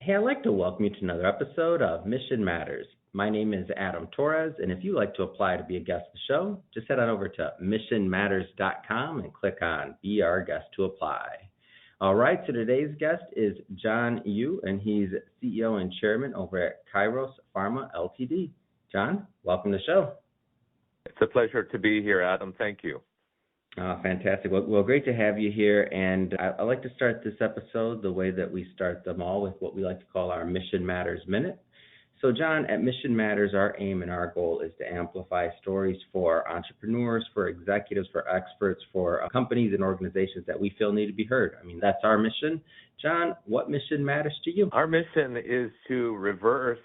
Hey, I'd like to welcome you to another episode of Mission Matters. My name is Adam Torres, and if you'd like to apply to be a guest of the show, just head on over to missionmatters.com and click on Be Our Guest to apply. All right, so today's guest is John Yu, and he's CEO and Chairman over at Kairos Pharma Ltd. John, welcome to the show. It's a pleasure to be here, Adam. Thank you. Fantastic. Well, great to have you here. And I like to start this episode the way that we start them all with what we like to call our Mission Matters Minute. So, John, at Mission Matters, our aim and our goal is to amplify stories for entrepreneurs, for executives, for experts, for companies and organizations that we feel need to be heard. I mean, that's our mission. John, what mission matters to you? Our mission is to reverse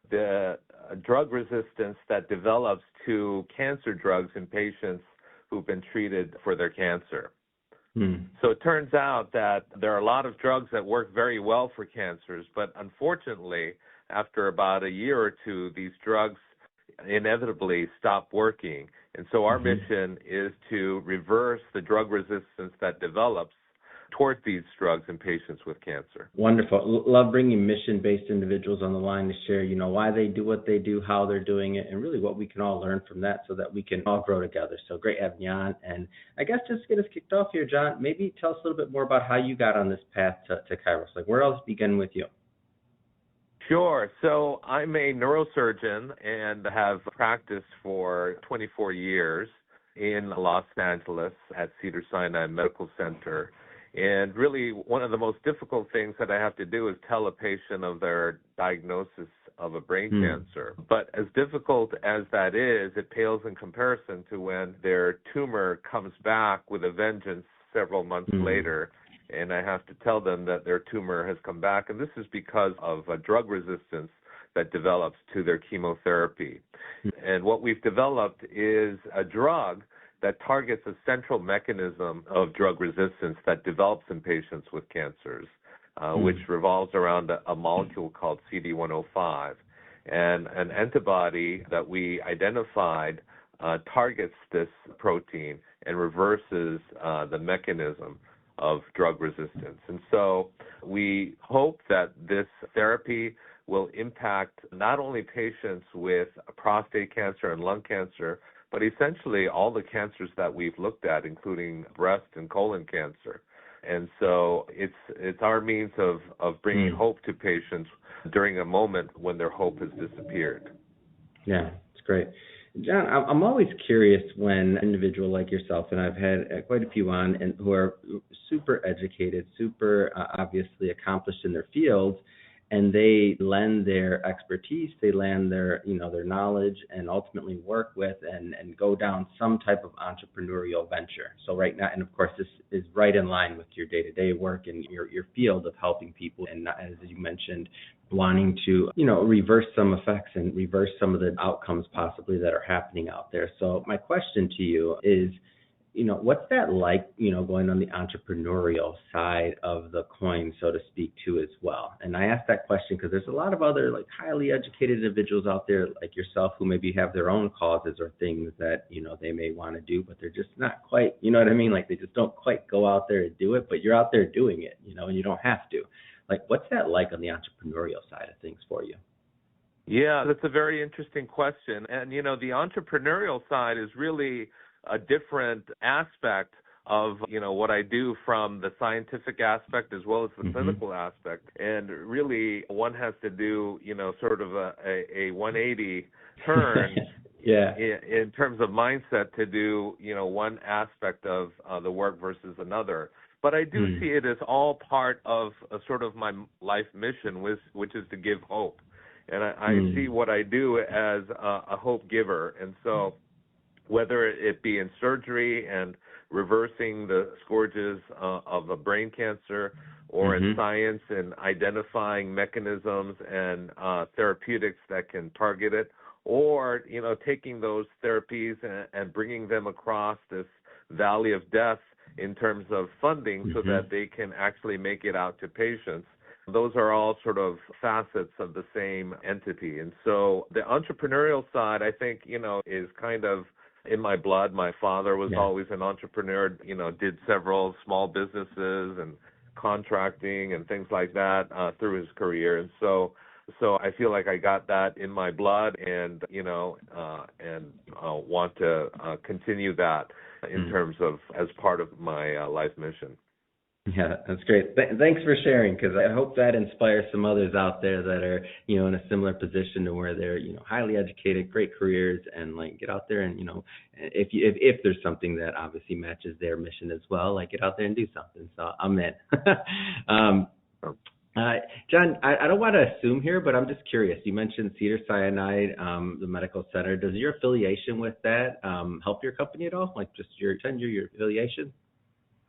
the drug resistance that develops to cancer drugs in patients who've been treated for their cancer. So it turns out that there are a lot of drugs that work very well for cancers, but unfortunately, after about a year or two, these drugs inevitably stop working. And so our mission is to reverse the drug resistance that develops toward these drugs in patients with cancer. Wonderful. Love bringing mission-based individuals on the line to share, why they do what they do, how they're doing it, and really what we can all learn from that so that we can all grow together. So great having you on. And I guess just to get us kicked off here, John, maybe tell us a little bit more about how you got on this path to Kairos. Like, where else begin with you? Sure. So I'm a neurosurgeon and have practiced for 24 years in Los Angeles at Cedars-Sinai Medical Center. And really, one of the most difficult things that I have to do is tell a patient of their diagnosis of a brain cancer. But as difficult as that is, it pales in comparison to when their tumor comes back with a vengeance several months later, and I have to tell them that their tumor has come back. And this is because of a drug resistance that develops to their chemotherapy. And what we've developed is a drug that targets a central mechanism of drug resistance that develops in patients with cancers, which revolves around a molecule called CD105. And an antibody that we identified targets this protein and reverses the mechanism of drug resistance. And so we hope that this therapy will impact not only patients with prostate cancer and lung cancer, but essentially all the cancers that we've looked at, including breast and colon cancer. And so it's our means of bringing hope to patients during a moment when their hope has disappeared. Yeah, it's great. John, I'm always curious when an individual like yourself, and I've had quite a few on, and who are super educated, super obviously accomplished in their fields, and they lend their expertise, they lend their, their knowledge, and ultimately work with and go down some type of entrepreneurial venture. So right now, and of course, this is right in line with your day-to-day work and your field of helping people, and as you mentioned, wanting to, reverse some effects and reverse some of the outcomes possibly that are happening out there. So my question to you is, what's that like, going on the entrepreneurial side of the coin, so to speak, too, as well? And I ask that question because there's a lot of other highly educated individuals out there like yourself who maybe have their own causes or things that, they may want to do, but they're just not quite, you know what I mean? Like they just don't quite go out there and do it, but you're out there doing it, and you don't have to. What's that like on the entrepreneurial side of things for you? Yeah, that's a very interesting question. And, the entrepreneurial side is really a different aspect of, what I do from the scientific aspect as well as the clinical aspect. And really, one has to do, sort of a 180 turn in terms of mindset to do, one aspect of the work versus another. But I do see it as all part of a sort of my life mission, which is to give hope. And I see what I do as a hope giver. And so whether it be in surgery and reversing the scourges of a brain cancer, or in science and identifying mechanisms and therapeutics that can target it, or, taking those therapies and bringing them across this valley of death in terms of funding so that they can actually make it out to patients. Those are all sort of facets of the same entity. And so the entrepreneurial side, I think, is kind of in my blood. My father was always an entrepreneur, did several small businesses and contracting and things like that through his career. And so I feel like I got that in my blood, and want to continue that in terms of as part of my life mission. Yeah, that's great. Thanks for sharing, because I hope that inspires some others out there that are, in a similar position to where they're, highly educated, great careers, and like get out there and, if there's something that obviously matches their mission as well, like get out there and do something. So I'm in. John, I don't want to assume here, but I'm just curious. You mentioned Cedars-Sinai, the medical center. Does your affiliation with that help your company at all? Like just your tenure, your affiliation?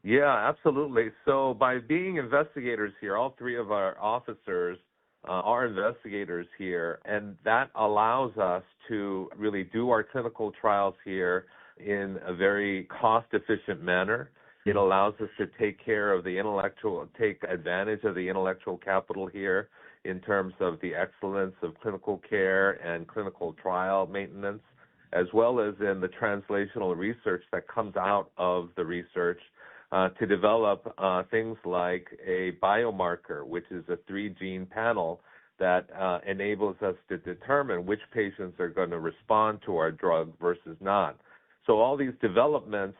Yeah, absolutely. So by being investigators here, all three of our officers are investigators here, and that allows us to really do our clinical trials here in a very cost-efficient manner. It allows us to take advantage of the intellectual capital here in terms of the excellence of clinical care and clinical trial maintenance, as well as in the translational research that comes out of the research to develop things like a biomarker, which is a 3-gene panel that enables us to determine which patients are going to respond to our drug versus not. So all these developments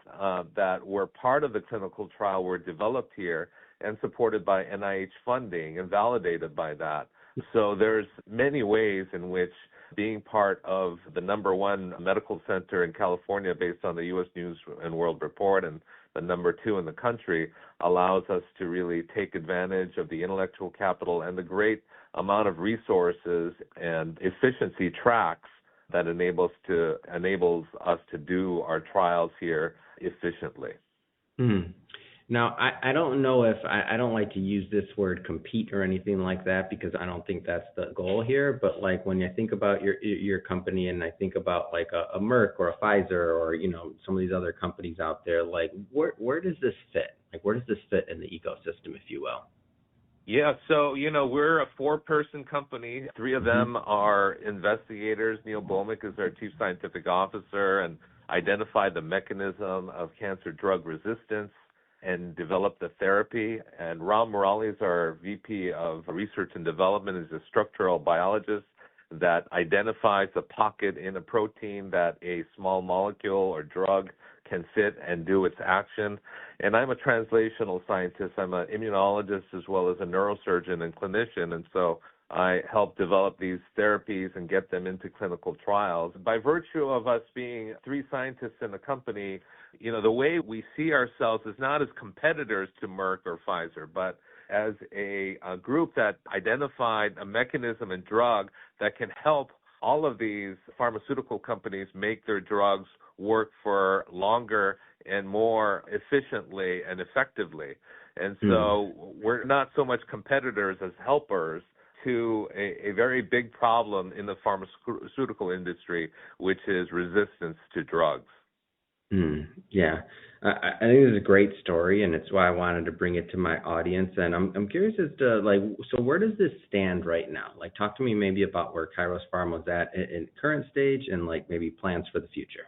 that were part of the clinical trial were developed here and supported by NIH funding and validated by that. So there's many ways in which being part of the #1 medical center in California based on the U.S. News and World Report and the #2 in the country allows us to really take advantage of the intellectual capital and the great amount of resources and efficiency tracks that enables us to do our trials here efficiently. Now, I don't know if I don't like to use this word compete or anything like that, because I don't think that's the goal here. But like when I think about your company and I think about like a Merck or a Pfizer or some of these other companies out there, like where does this fit? Like where does this fit in the ecosystem, if you will? Yeah, so we're a 4-person company. 3 of them are investigators. Neil Bhowmick is our chief scientific officer and identified the mechanism of cancer drug resistance and developed the therapy. And Ram Murali is our VP of Research and Development, is a structural biologist that identifies a pocket in a protein that a small molecule or drug can fit and do its action. And I'm a translational scientist. I'm an immunologist as well as a neurosurgeon and clinician. And so I help develop these therapies and get them into clinical trials. By virtue of us being 3 scientists in the company, the way we see ourselves is not as competitors to Merck or Pfizer, but as a group that identified a mechanism and drug that can help all of these pharmaceutical companies make their drugs work for longer and more efficiently and effectively. And so we're not so much competitors as helpers to a very big problem in the pharmaceutical industry, which is resistance to drugs. Yeah, I think this is a great story, and it's why I wanted to bring it to my audience. And I'm curious as to so where does this stand right now? Like, talk to me maybe about where Kairos Pharma is at in current stage, and like maybe plans for the future.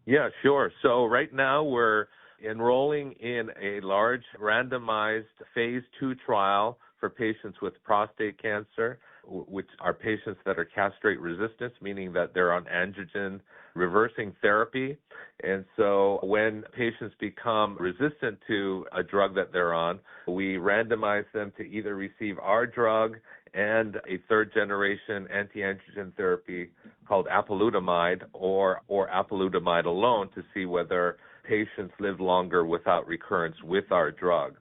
Yeah, sure. So right now we're enrolling in a large randomized phase 2 trial for patients with prostate cancer, which are patients that are castrate resistant, meaning that they're on androgen reversing therapy. And so when patients become resistant to a drug that they're on, we randomize them to either receive our drug and a 3rd-generation anti-androgen therapy called apalutamide or apalutamide alone to see whether patients live longer without recurrence with our drug.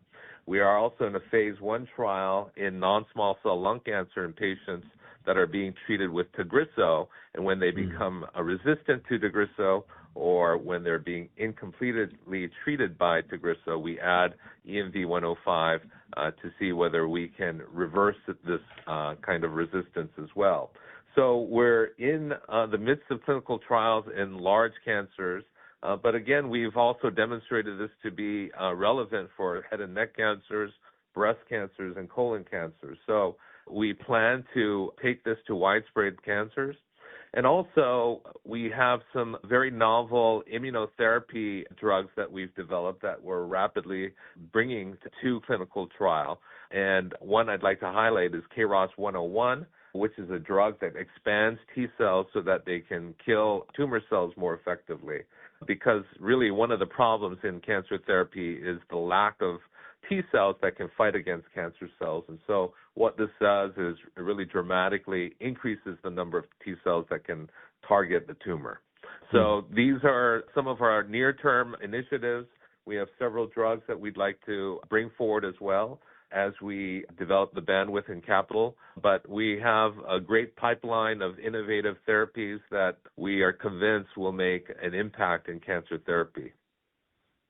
We are also in a phase 1 trial in non-small cell lung cancer in patients that are being treated with Tagrisso, and when they become resistant to Tagrisso or when they're being incompletely treated by Tagrisso, we add EMV-105 to see whether we can reverse this kind of resistance as well. So we're in the midst of clinical trials in large cancers, but again, we've also demonstrated this to be relevant for head and neck cancers, breast cancers, and colon cancers. So we plan to take this to widespread cancers. And also, we have some very novel immunotherapy drugs that we've developed that we're rapidly bringing to clinical trial. And one I'd like to highlight is KROS 101, which is a drug that expands T cells so that they can kill tumor cells more effectively. Because really one of the problems in cancer therapy is the lack of T cells that can fight against cancer cells. And so what this does is it really dramatically increases the number of T cells that can target the tumor. So these are some of our near-term initiatives. We have several drugs that we'd like to bring forward as well as we develop the bandwidth and capital. But we have a great pipeline of innovative therapies that we are convinced will make an impact in cancer therapy.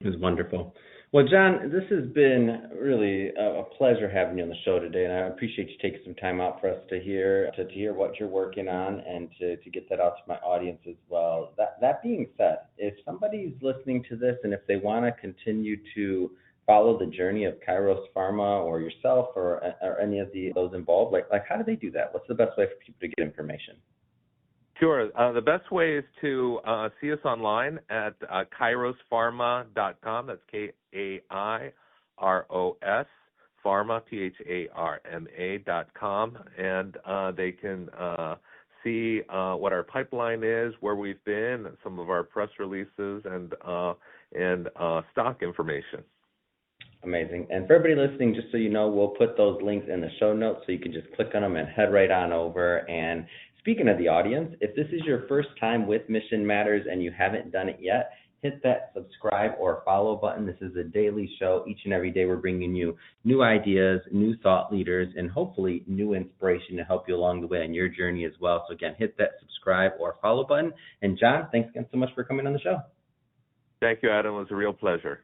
It was wonderful. Well, John, this has been really a pleasure having you on the show today, and I appreciate you taking some time out for us to hear what you're working on and to get that out to my audience as well. That being said, if somebody's listening to this and if they want to continue to follow the journey of Kairos Pharma or yourself or any of those involved, like how do they do that? What's the best way for people to get information? Sure. The best way is to see us online at kairospharma.com. That's Kairos, pharma, pharma.com. And they can see what our pipeline is, where we've been, some of our press releases, and stock information. Amazing. And for everybody listening, just so you know, we'll put those links in the show notes so you can just click on them and head right on over. And speaking of the audience, if this is your first time with Mission Matters and you haven't done it yet, hit that subscribe or follow button. This is a daily show. Each and every day we're bringing you new ideas, new thought leaders, and hopefully new inspiration to help you along the way on your journey as well. So again, hit that subscribe or follow button. And John, thanks again so much for coming on the show. Thank you, Adam. It was a real pleasure.